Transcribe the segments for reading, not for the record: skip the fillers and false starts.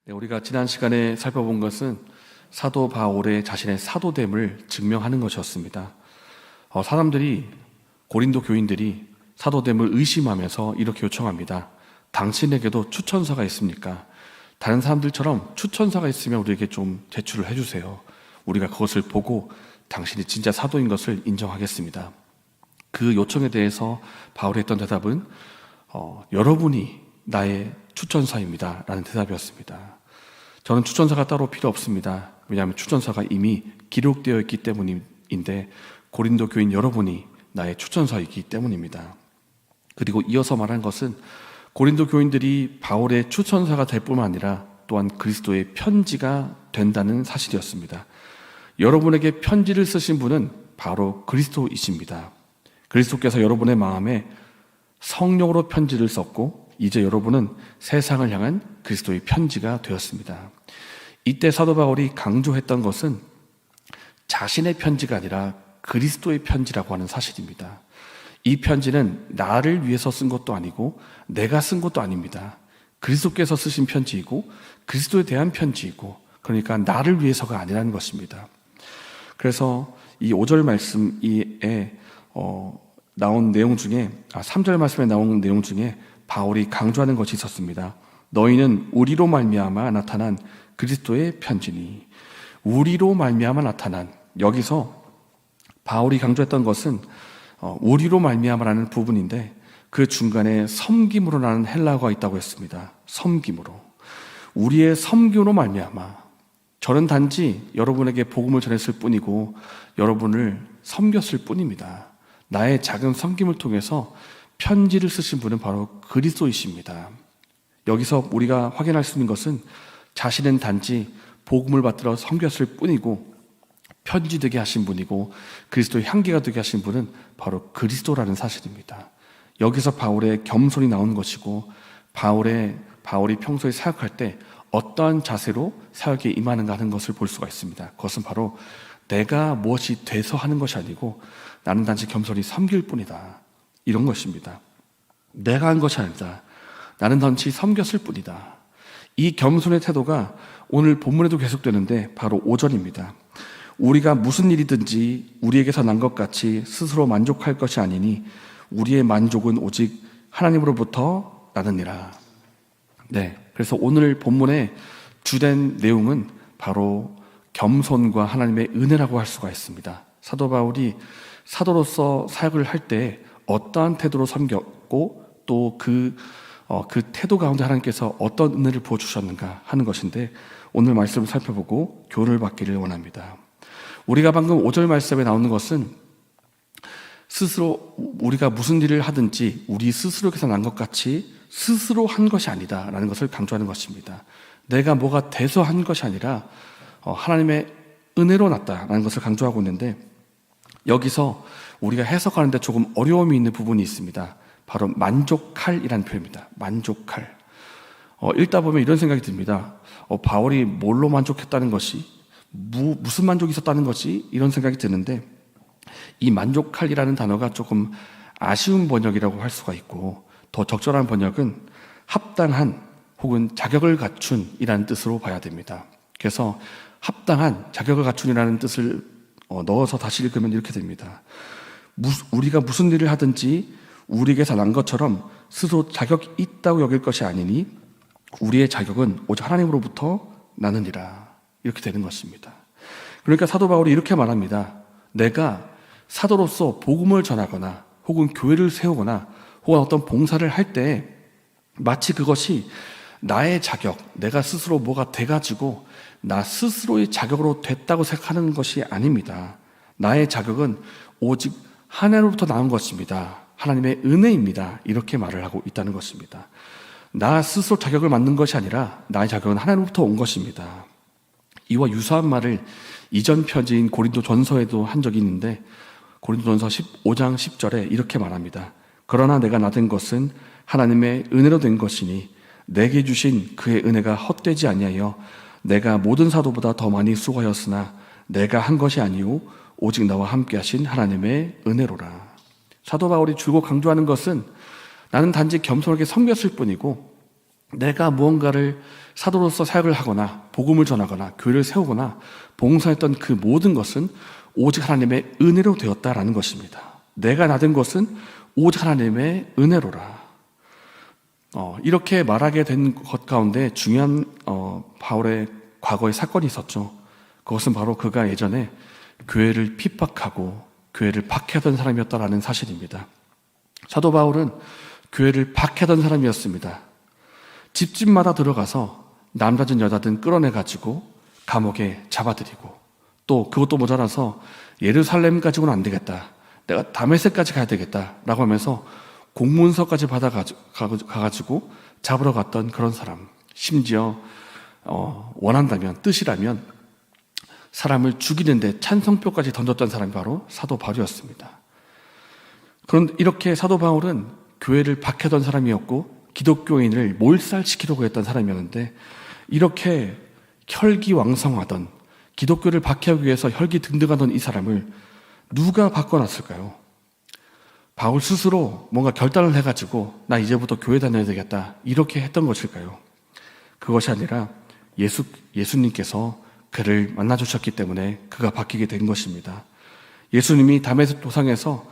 네, 우리가 지난 시간에 살펴본 것은 사도 바울의 자신의 사도됨을 증명하는 것이었습니다. 사람들이, 고린도 교인들이 사도됨을 의심하면서 이렇게 요청합니다. 당신에게도 추천서가 있습니까? 다른 사람들처럼 추천서가 있으면 우리에게 좀 제출을 해주세요. 우리가 그것을 보고 당신이 진짜 사도인 것을 인정하겠습니다. 그 요청에 대해서 바울이 했던 대답은 여러분이 나의 추천사입니다 라는 대답이었습니다. 저는 추천사가 따로 필요 없습니다. 왜냐하면 추천사가 이미 기록되어 있기 때문인데 고린도 교인 여러분이 나의 추천사이기 때문입니다. 그리고 이어서 말한 것은 고린도 교인들이 바울의 추천사가 될 뿐만 아니라 또한 그리스도의 편지가 된다는 사실이었습니다. 여러분에게 편지를 쓰신 분은 바로 그리스도이십니다. 그리스도께서 여러분의 마음에 성령으로 편지를 썼고 이제 여러분은 세상을 향한 그리스도의 편지가 되었습니다. 이때 사도 바울이 강조했던 것은 자신의 편지가 아니라 그리스도의 편지라고 하는 사실입니다. 이 편지는 나를 위해서 쓴 것도 아니고 내가 쓴 것도 아닙니다. 그리스도께서 쓰신 편지이고 그리스도에 대한 편지이고, 그러니까 나를 위해서가 아니라는 것입니다. 그래서 이 5절 말씀에 나온 내용 중에 3절 말씀에 나온 내용 중에 바울이 강조하는 것이 있었습니다. 너희는 우리로 말미암아 나타난 그리스도의 편지니. 우리로 말미암아 나타난, 여기서 바울이 강조했던 것은 우리로 말미암아라는 부분인데 그 중간에 섬김으로라는 헬라어가 있다고 했습니다. 섬김으로, 우리의 섬김으로 말미암아. 저는 단지 여러분에게 복음을 전했을 뿐이고 여러분을 섬겼을 뿐입니다. 나의 작은 섬김을 통해서 편지를 쓰신 분은 바로 그리스도이십니다. 여기서 우리가 확인할 수 있는 것은 자신은 단지 복음을 받들어 섬겼을 뿐이고 편지 되게 하신 분이고 그리스도의 향기가 되게 하신 분은 바로 그리스도라는 사실입니다. 여기서 바울의 겸손이 나오는 것이고 바울이 평소에 사역할 때 어떠한 자세로 사역에 임하는가 하는 것을 볼 수가 있습니다. 그것은 바로 내가 무엇이 돼서 하는 것이 아니고 나는 단지 겸손히 섬길 뿐이다, 이런 것입니다. 내가 한 것이 아니다. 나는 단지 섬겼을 뿐이다. 이 겸손의 태도가 오늘 본문에도 계속되는데 바로 5절입니다. 우리가 무슨 일이든지 우리에게서 난 것 같이 스스로 만족할 것이 아니니 우리의 만족은 오직 하나님으로부터 나느니라. 네, 그래서 오늘 본문의 주된 내용은 바로 겸손과 하나님의 은혜라고 할 수가 있습니다. 사도 바울이 사도로서 사역을 할 때 어떠한 태도로 섬겼고 또 그 태도 가운데 하나님께서 어떤 은혜를 부어주셨는가 하는 것인데 오늘 말씀을 살펴보고 교훈을 받기를 원합니다. 우리가 방금 5절 말씀에 나오는 것은 스스로 우리가 무슨 일을 하든지 우리 스스로에게서 난 것 같이 스스로 한 것이 아니다 라는 것을 강조하는 것입니다. 내가 뭐가 돼서 한 것이 아니라 하나님의 은혜로 났다라는 것을 강조하고 있는데 여기서 우리가 해석하는데 조금 어려움이 있는 부분이 있습니다. 바로 만족할이라는 표현입니다. 만족할. 읽다 보면 이런 생각이 듭니다. 바울이 뭘로 만족했다는 것이 무슨 만족이 있었다는 것이, 이런 생각이 드는데 이 만족할이라는 단어가 조금 아쉬운 번역이라고 할 수가 있고 더 적절한 번역은 합당한 혹은 자격을 갖춘 이라는 뜻으로 봐야 됩니다. 그래서 합당한, 자격을 갖춘이라는 뜻을 넣어서 다시 읽으면 이렇게 됩니다. 우리가 무슨 일을 하든지 우리에게서 난 것처럼 스스로 자격이 있다고 여길 것이 아니니 우리의 자격은 오직 하나님으로부터 나느니라, 이렇게 되는 것입니다. 그러니까 사도 바울이 이렇게 말합니다. 내가 사도로서 복음을 전하거나 혹은 교회를 세우거나 혹은 어떤 봉사를 할 때 마치 그것이 나의 자격, 내가 스스로 뭐가 돼가지고 나 스스로의 자격으로 됐다고 생각하는 것이 아닙니다. 나의 자격은 오직 하나님으로부터 나온 것입니다. 하나님의 은혜입니다. 이렇게 말을 하고 있다는 것입니다. 나 스스로 자격을 만든 것이 아니라 나의 자격은 하나님으로부터 온 것입니다. 이와 유사한 말을 이전 편지인 고린도전서에도 한 적이 있는데 고린도전서 15장 10절에 이렇게 말합니다. 그러나 내가 나된 것은 하나님의 은혜로 된 것이니 내게 주신 그의 은혜가 헛되지 아니하여 내가 모든 사도보다 더 많이 수고하였으나 내가 한 것이 아니오 오직 나와 함께 하신 하나님의 은혜로라. 사도 바울이 줄곧 강조하는 것은 나는 단지 겸손하게 섬겼을 뿐이고 내가 무언가를 사도로서 사역을 하거나 복음을 전하거나 교회를 세우거나 봉사했던 그 모든 것은 오직 하나님의 은혜로 되었다라는 것입니다. 내가 나든 것은 오직 하나님의 은혜로라. 이렇게 말하게 된 것 가운데 중요한 바울의 과거의 사건이 있었죠. 그것은 바로 그가 예전에 교회를 핍박하고 교회를 박해하던 사람이었다라는 사실입니다. 사도 바울은 교회를 박해하던 사람이었습니다. 집집마다 들어가서 남자든 여자든 끌어내가지고 감옥에 잡아들이고, 또 그것도 모자라서 예루살렘 가지고는 안 되겠다, 내가 다메섹까지 가야 되겠다 라고 하면서 공문서까지 받아가지고 잡으러 갔던 그런 사람, 심지어 원한다면, 뜻이라면 사람을 죽이는데 찬성표까지 던졌던 사람이 바로 사도 바울이었습니다. 그런데 이렇게 사도 바울은 교회를 박해던 사람이었고 기독교인을 몰살시키려고 했던 사람이었는데, 이렇게 혈기왕성하던, 기독교를 박해하기 위해서 혈기등등하던 이 사람을 누가 바꿔놨을까요? 바울 스스로 뭔가 결단을 해가지고 나 이제부터 교회 다녀야 되겠다 이렇게 했던 것일까요? 그것이 아니라 예수님께서 그를 만나주셨기 때문에 그가 바뀌게 된 것입니다. 예수님이 다메섹 도상에서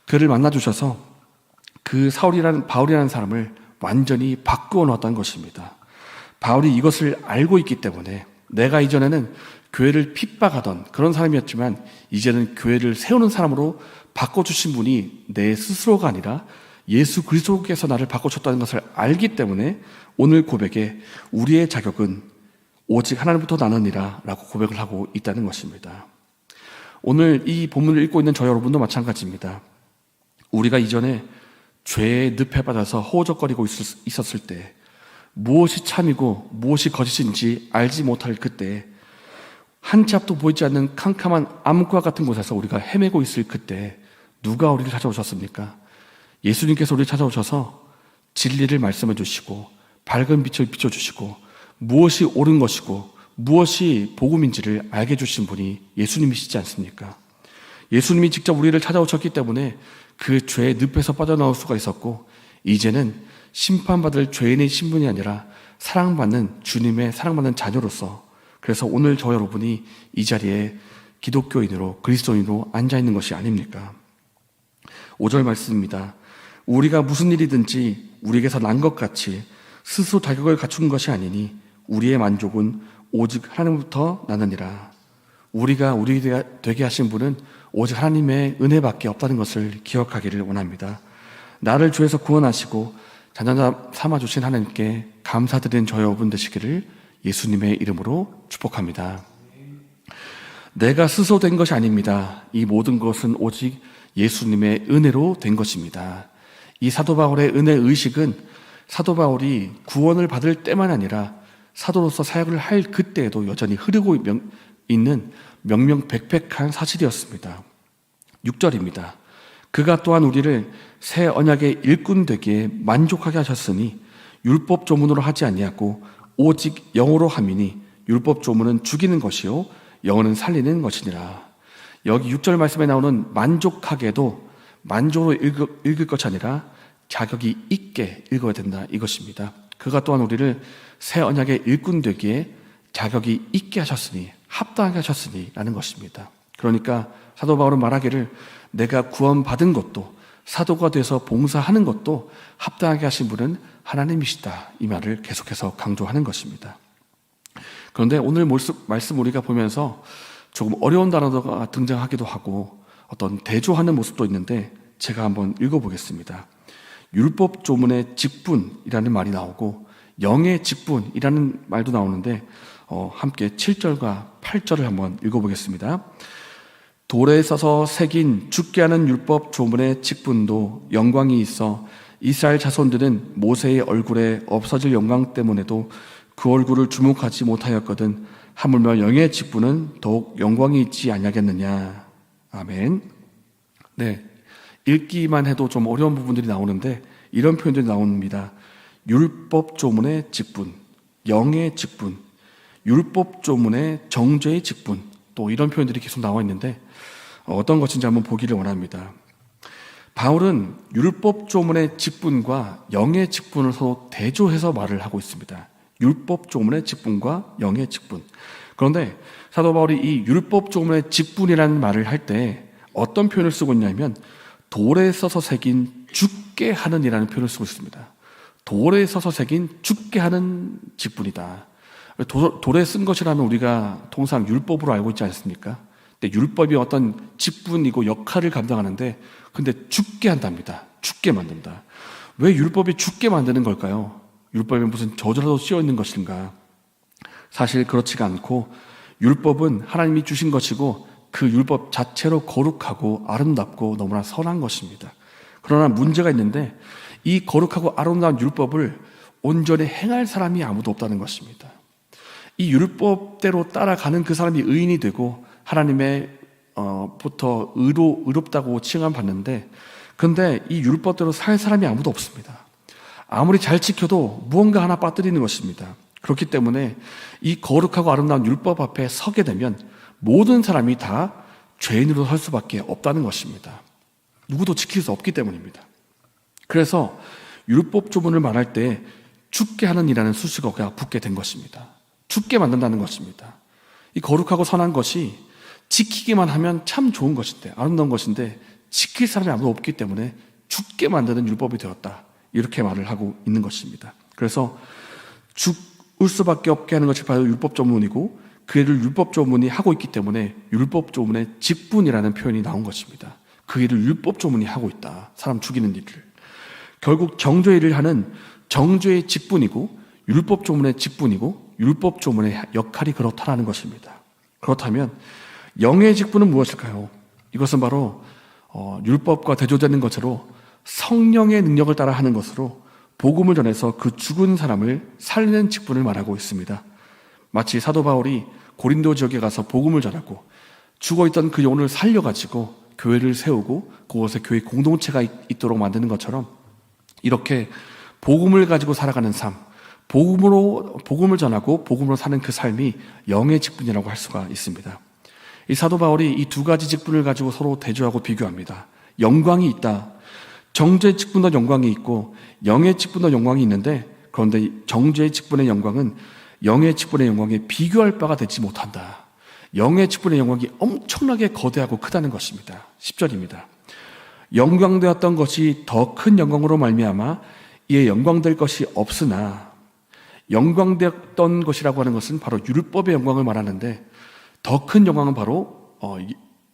그를 만나주셔서 그 바울이라는 사람을 완전히 바꾸어 놓았다는 것입니다. 바울이 이것을 알고 있기 때문에, 내가 이전에는 교회를 핍박하던 그런 사람이었지만 이제는 교회를 세우는 사람으로 바꿔주신 분이 내 스스로가 아니라 예수 그리스도께서 나를 바꿔줬다는 것을 알기 때문에 오늘 고백에 우리의 자격은 오직 하나님부터 나느니라 라고 고백을 하고 있다는 것입니다. 오늘 이 본문을 읽고 있는 저 여러분도 마찬가지입니다. 우리가 이전에 죄의 늪에 빠져서 허우적거리고 있었을 때, 무엇이 참이고 무엇이 거짓인지 알지 못할 그때, 한 치 앞도 보이지 않는 캄캄한 암과 같은 곳에서 우리가 헤매고 있을 그때 누가 우리를 찾아오셨습니까? 예수님께서 우리를 찾아오셔서 진리를 말씀해 주시고 밝은 빛을 비춰주시고 무엇이 옳은 것이고 무엇이 복음인지를 알게 해주신 분이 예수님이시지 않습니까? 예수님이 직접 우리를 찾아오셨기 때문에 그 죄의 늪에서 빠져나올 수가 있었고, 이제는 심판받을 죄인의 신분이 아니라 사랑받는 주님의 사랑받는 자녀로서, 그래서 오늘 저 여러분이 이 자리에 기독교인으로, 그리스도인으로 앉아있는 것이 아닙니까? 5절 말씀입니다. 우리가 무슨 일이든지 우리에게서 난 것 같이 스스로 자격을 갖춘 것이 아니니 우리의 만족은 오직 하나님부터 나느니라. 우리가 우리 되게 하신 분은 오직 하나님의 은혜밖에 없다는 것을 기억하기를 원합니다. 나를 죄에서 구원하시고 자녀 삼아주신 하나님께 감사드리는 저 여러분 되시기를 예수님의 이름으로 축복합니다. 내가 스스로 된 것이 아닙니다. 이 모든 것은 오직 예수님의 은혜로 된 것입니다. 이 사도 바울의 은혜 의식은 사도 바울이 구원을 받을 때만 아니라 사도로서 사역을 할 그때에도 여전히 흐르고 있는 명명백백한 사실이었습니다. 6절입니다. 그가 또한 우리를 새 언약의 일꾼 되기에 만족하게 하셨으니 율법 조문으로 하지 아니하고 오직 영으로 함이니 율법 조문은 죽이는 것이요 영어는 살리는 것이니라. 여기 6절 말씀에 나오는 만족하게도 만족으로 읽을 것이 아니라 자격이 있게 읽어야 된다 이것입니다. 그가 또한 우리를 새 언약의 일꾼 되기에 자격이 있게 하셨으니, 합당하게 하셨으니 라는 것입니다. 그러니까 사도 바울은 말하기를 내가 구원받은 것도, 사도가 돼서 봉사하는 것도 합당하게 하신 분은 하나님이시다, 이 말을 계속해서 강조하는 것입니다. 그런데 오늘 말씀 우리가 보면서 조금 어려운 단어가 등장하기도 하고 어떤 대조하는 모습도 있는데 제가 한번 읽어보겠습니다. 율법 조문의 직분이라는 말이 나오고 영의 직분이라는 말도 나오는데 함께 7절과 8절을 한번 읽어보겠습니다. 돌에 써서 새긴 죽게 하는 율법 조문의 직분도 영광이 있어 이스라엘 자손들은 모세의 얼굴에 없어질 영광 때문에도 그 얼굴을 주목하지 못하였거든 하물며 영의 직분은 더욱 영광이 있지 아니하겠느냐. 아멘. 네, 읽기만 해도 좀 어려운 부분들이 나오는데 이런 표현들이 나옵니다. 율법 조문의 직분, 영의 직분, 율법 조문의 정죄의 직분, 또 이런 표현들이 계속 나와 있는데 어떤 것인지 한번 보기를 원합니다. 바울은 율법 조문의 직분과 영의 직분을 서로 대조해서 말을 하고 있습니다. 율법 조문의 직분과 영의 직분. 그런데 사도 바울이 이 율법 조문의 직분이라는 말을 할 때 어떤 표현을 쓰고 있냐면 돌에 써서 새긴 죽게 하는 이라는 표현을 쓰고 있습니다. 돌에 써서 새긴 죽게 하는 직분이다. 돌에 쓴 것이라면 우리가 통상 율법으로 알고 있지 않습니까? 근데 율법이 어떤 직분이고 역할을 감당하는데 근데 죽게 한답니다. 죽게 만든다. 왜 율법이 죽게 만드는 걸까요? 율법에 무슨 저주라도 씌어 있는 것인가? 사실 그렇지가 않고 율법은 하나님이 주신 것이고 그 율법 자체로 거룩하고 아름답고 너무나 선한 것입니다. 그러나 문제가 있는데 이 거룩하고 아름다운 율법을 온전히 행할 사람이 아무도 없다는 것입니다. 이 율법대로 따라가는 그 사람이 의인이 되고 하나님의 부터 의롭다고 칭함받는데 근데 이 율법대로 살 사람이 아무도 없습니다. 아무리 잘 지켜도 무언가 하나 빠뜨리는 것입니다. 그렇기 때문에 이 거룩하고 아름다운 율법 앞에 서게 되면 모든 사람이 다 죄인으로 설 수밖에 없다는 것입니다. 누구도 지킬 수 없기 때문입니다. 그래서 율법 조문을 말할 때 죽게 하는 이라는 수식어가 붙게 된 것입니다. 죽게 만든다는 것입니다. 이 거룩하고 선한 것이 지키기만 하면 참 좋은 것인데 아름다운 것인데 지킬 사람이 아무도 없기 때문에 죽게 만드는 율법이 되었다. 이렇게 말을 하고 있는 것입니다. 그래서 죽을 수밖에 없게 하는 것이 바로 율법 조문이고 그 일을 율법 조문이 하고 있기 때문에 율법 조문의 직분이라는 표현이 나온 것입니다. 그 일을 율법 조문이 하고 있다. 사람 죽이는 일을. 결국 정죄의 일을 하는 정죄의 직분이고 율법 조문의 직분이고 율법 조문의 역할이 그렇다는 것입니다. 그렇다면 영의 직분은 무엇일까요? 이것은 바로 율법과 대조되는 것으로 성령의 능력을 따라 하는 것으로 복음을 전해서 그 죽은 사람을 살리는 직분을 말하고 있습니다. 마치 사도 바울이 고린도 지역에 가서 복음을 전하고 죽어있던 그 영혼을 살려가지고 교회를 세우고 그곳에 교회 공동체가 있도록 만드는 것처럼 이렇게 복음을 가지고 살아가는 삶, 복음을 전하고 복음으로 사는 그 삶이 영의 직분이라고 할 수가 있습니다. 이 사도 바울이 이 두 가지 직분을 가지고 서로 대조하고 비교합니다. 영광이 있다. 정죄의 직분도 영광이 있고 영의 직분도 영광이 있는데 그런데 정죄의 직분의 영광은 영의 직분의 영광에 비교할 바가 되지 못한다. 영의 직분의 영광이 엄청나게 거대하고 크다는 것입니다. 10절입니다. 영광되었던 것이 더 큰 영광으로 말미암아 이에 영광될 것이 없으나 영광되었던 것이라고 하는 것은 바로 율법의 영광을 말하는데 더 큰 영광은 바로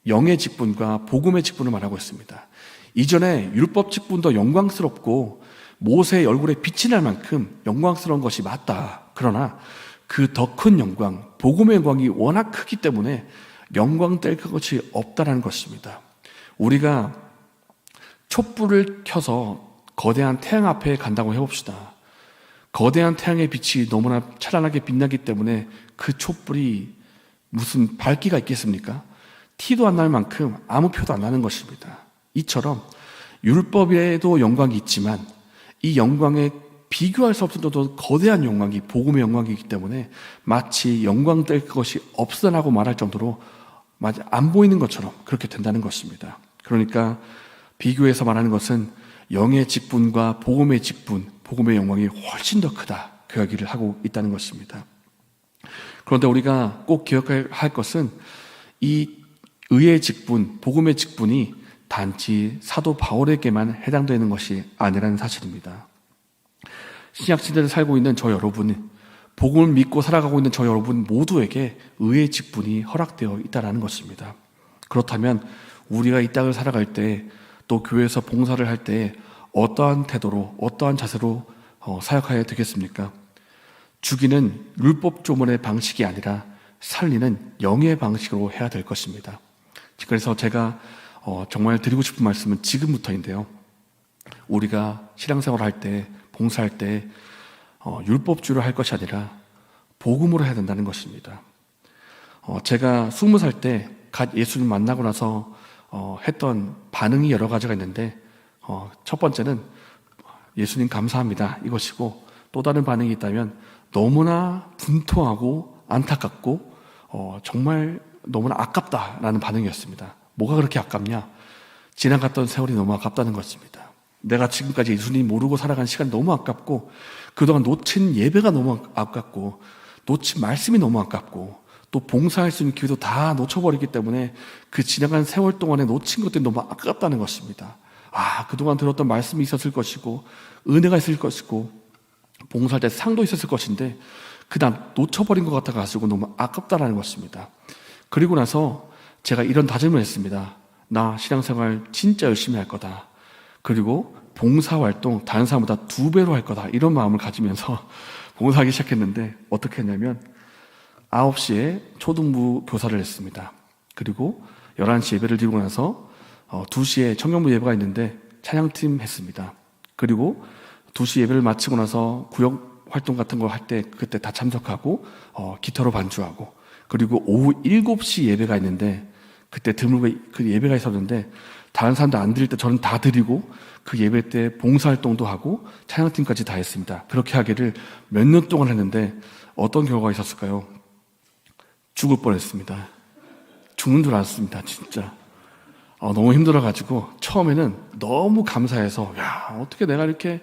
영의 직분과 복음의 직분을 말하고 있습니다. 이전에 율법 직분도 영광스럽고 모세의 얼굴에 빛이 날 만큼 영광스러운 것이 맞다. 그러나 그 더 큰 영광, 복음의 영광이 워낙 크기 때문에 영광될 것이 없다는 것입니다. 우리가 촛불을 켜서 거대한 태양 앞에 간다고 해봅시다. 거대한 태양의 빛이 너무나 찬란하게 빛나기 때문에 그 촛불이 무슨 밝기가 있겠습니까? 티도 안 날 만큼 아무 표도 안 나는 것입니다. 이처럼 율법에도 영광이 있지만 이 영광에 비교할 수 없을 정도로 거대한 영광이 복음의 영광이기 때문에 마치 영광될 것이 없으라고 말할 정도로 마치 안 보이는 것처럼 그렇게 된다는 것입니다. 그러니까 비교해서 말하는 것은 영의 직분과 복음의 직분, 복음의 영광이 훨씬 더 크다. 그 이야기를 하고 있다는 것입니다. 그런데 우리가 꼭 기억해야 할 것은 이 의의 직분, 복음의 직분이 단지 사도 바울에게만 해당되는 것이 아니라는 사실입니다. 신약시대를 살고 있는 저 여러분, 복음을 믿고 살아가고 있는 저 여러분 모두에게 의의 직분이 허락되어 있다는 것입니다. 그렇다면 우리가 이 땅을 살아갈 때 또 교회에서 봉사를 할 때 어떠한 태도로 어떠한 자세로 사역해야 되겠습니까? 죽이는 율법 조문의 방식이 아니라 살리는 영의 방식으로 해야 될 것입니다. 그래서 제가 정말 드리고 싶은 말씀은 지금부터인데요. 우리가 신앙생활 할 때, 봉사할 때 율법주의로 할 것이 아니라 복음으로 해야 된다는 것입니다. 제가 20살 때 갓 예수님 만나고 나서 했던 반응이 여러 가지가 있는데 첫 번째는 예수님 감사합니다 이것이고 또 다른 반응이 있다면 너무나 분통하고 안타깝고 정말 너무나 아깝다라는 반응이었습니다. 뭐가 그렇게 아깝냐? 지나갔던 세월이 너무 아깝다는 것입니다. 내가 지금까지 예수님 모르고 살아간 시간이 너무 아깝고, 그동안 놓친 예배가 너무 아깝고, 놓친 말씀이 너무 아깝고, 또 봉사할 수 있는 기회도 다 놓쳐버리기 때문에 그 지나간 세월 동안에 놓친 것들이 너무 아깝다는 것입니다. 그동안 들었던 말씀이 있었을 것이고, 은혜가 있을 것이고, 봉사할 때 상도 있었을 것인데, 그다음 놓쳐버린 것 같아가지고 너무 아깝다라는 것입니다. 그리고 나서 제가 이런 다짐을 했습니다. 나 신앙생활 진짜 열심히 할 거다. 그리고 봉사활동 다른 사람보다 2배로 할 거다. 이런 마음을 가지면서 봉사하기 시작했는데, 어떻게 했냐면 9시에 초등부 교사를 했습니다. 그리고 11시 예배를 드리고 나서 2시에 청년부 예배가 있는데 찬양팀 했습니다. 그리고 2시 예배를 마치고 나서 구역 활동 같은 거 할 때 그때 다 참석하고 기타로 반주하고, 그리고 오후 7시 예배가 있는데 그때 드물게 그 예배가 있었는데 다른 사람들 안 드릴 때 저는 다 드리고, 그 예배 때 봉사활동도 하고 찬양팀까지 다 했습니다. 그렇게 하기를 몇 년 동안 했는데 어떤 결과가 있었을까요? 죽을 뻔했습니다. 죽는 줄 알았습니다. 진짜 너무 힘들어가지고 처음에는 너무 감사해서, 어떻게 내가 이렇게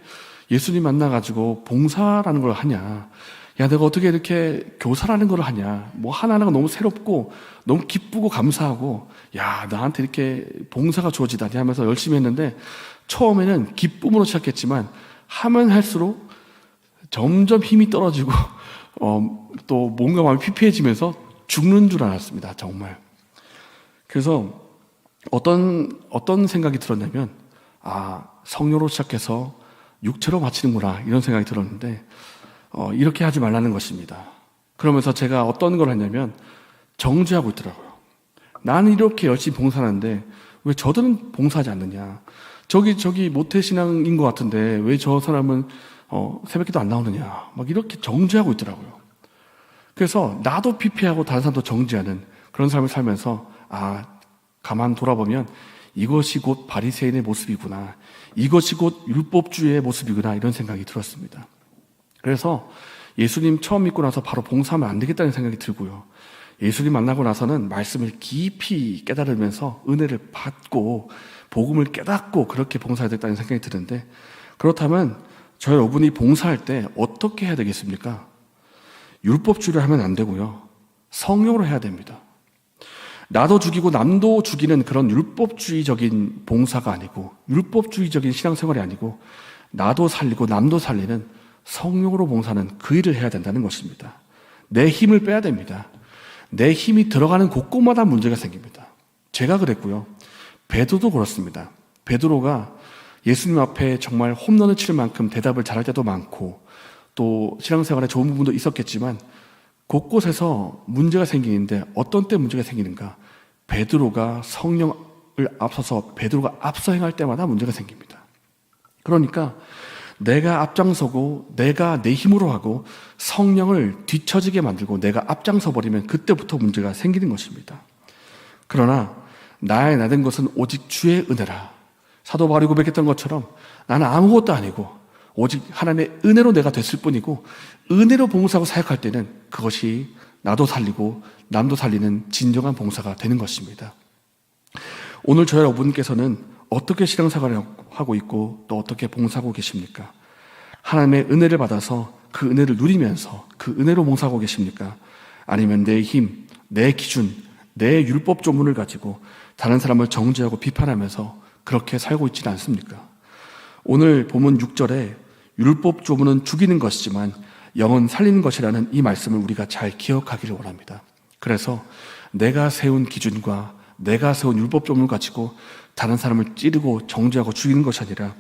예수님 만나가지고 봉사라는 걸 하냐, 내가 어떻게 이렇게 교사라는 걸 하냐, 뭐 하나하나가 너무 새롭고 너무 기쁘고 감사하고, 나한테 이렇게 봉사가 주어지다니 하면서 열심히 했는데, 처음에는 기쁨으로 시작했지만 하면 할수록 점점 힘이 떨어지고 또 뭔가 마음이 피폐해지면서 죽는 줄 알았습니다. 정말. 그래서 어떤 생각이 들었냐면, 성료로 시작해서 육체로 바치는구나, 이런 생각이 들었는데, 이렇게 하지 말라는 것입니다. 그러면서 제가 어떤 걸 했냐면 정죄하고 있더라고요. 나는 이렇게 열심히 봉사하는데 왜 저들은 봉사하지 않느냐, 저기 모태신앙인 것 같은데 왜 저 사람은 새벽기도 안 나오느냐, 막 이렇게 정죄하고 있더라고요. 그래서 나도 피폐하고 다른 사람도 정죄하는 그런 삶을 살면서, 가만 돌아보면 이것이 곧 바리새인의 모습이구나, 이것이 곧 율법주의의 모습이구나, 이런 생각이 들었습니다. 그래서 예수님 처음 믿고 나서 바로 봉사하면 안 되겠다는 생각이 들고요. 예수님 만나고 나서는 말씀을 깊이 깨달으면서 은혜를 받고 복음을 깨닫고 그렇게 봉사해야 되겠다는 생각이 드는데, 그렇다면 저 여러분이 봉사할 때 어떻게 해야 되겠습니까? 율법주의를 하면 안 되고요. 성령으로 해야 됩니다. 나도 죽이고 남도 죽이는 그런 율법주의적인 봉사가 아니고, 율법주의적인 신앙생활이 아니고, 나도 살리고 남도 살리는 성령으로 봉사는 그 일을 해야 된다는 것입니다. 내 힘을 빼야 됩니다. 내 힘이 들어가는 곳곳마다 문제가 생깁니다. 제가 그랬고요. 베드로도 그렇습니다. 베드로가 예수님 앞에 정말 홈런을 칠 만큼 대답을 잘할 때도 많고, 또 신앙생활에 좋은 부분도 있었겠지만 곳곳에서 문제가 생기는데, 어떤 때 문제가 생기는가? 베드로가 성령을 앞서서 베드로가 앞서 행할 때마다 문제가 생깁니다. 그러니까 내가 앞장서고 내가 내 힘으로 하고 성령을 뒤처지게 만들고 내가 앞장서 버리면 그때부터 문제가 생기는 것입니다. 그러나 나의 나된 것은 오직 주의 은혜라. 사도 바울이 고백했던 것처럼 나는 아무것도 아니고 오직 하나님의 은혜로 내가 됐을 뿐이고, 은혜로 봉사하고 사역할 때는 그것이 나도 살리고 남도 살리는 진정한 봉사가 되는 것입니다. 오늘 저 여러분께서는 어떻게 신앙생활을 하고 있고 또 어떻게 봉사하고 계십니까? 하나님의 은혜를 받아서 그 은혜를 누리면서 그 은혜로 봉사하고 계십니까? 아니면 내 힘, 내 기준, 내 율법 조문을 가지고 다른 사람을 정죄하고 비판하면서 그렇게 살고 있지는 않습니까? 오늘 본문 6절에 율법 조문은 죽이는 것이지만 영은 살리는 것이라는 이 말씀을 우리가 잘 기억하기를 원합니다. 그래서 내가 세운 기준과 내가 세운 율법 조문을 가지고 다른 사람을 찌르고 정죄하고 죽이는 것이 아니라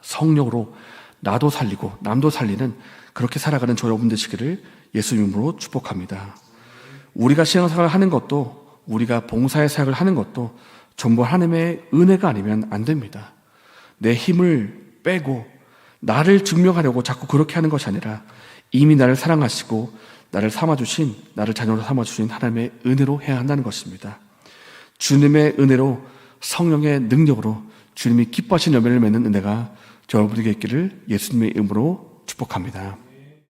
성령으로 나도 살리고 남도 살리는 그렇게 살아가는 저 여러분 되시기를 예수님으로 축복합니다. 우리가 신앙생활을 하는 것도, 우리가 봉사의 사역을 하는 것도 전부 하나님의 은혜가 아니면 안 됩니다. 내 힘을 빼고 나를 증명하려고 자꾸 그렇게 하는 것이 아니라 이미 나를 사랑하시고 나를 삼아주신, 나를 자녀로 삼아주신 하나님의 은혜로 해야 한다는 것입니다. 주님의 은혜로, 성령의 능력으로 주님이 기뻐하신 열매를 맺는 은혜가 저 여러분에게 있기를 예수님의 이름으로 축복합니다.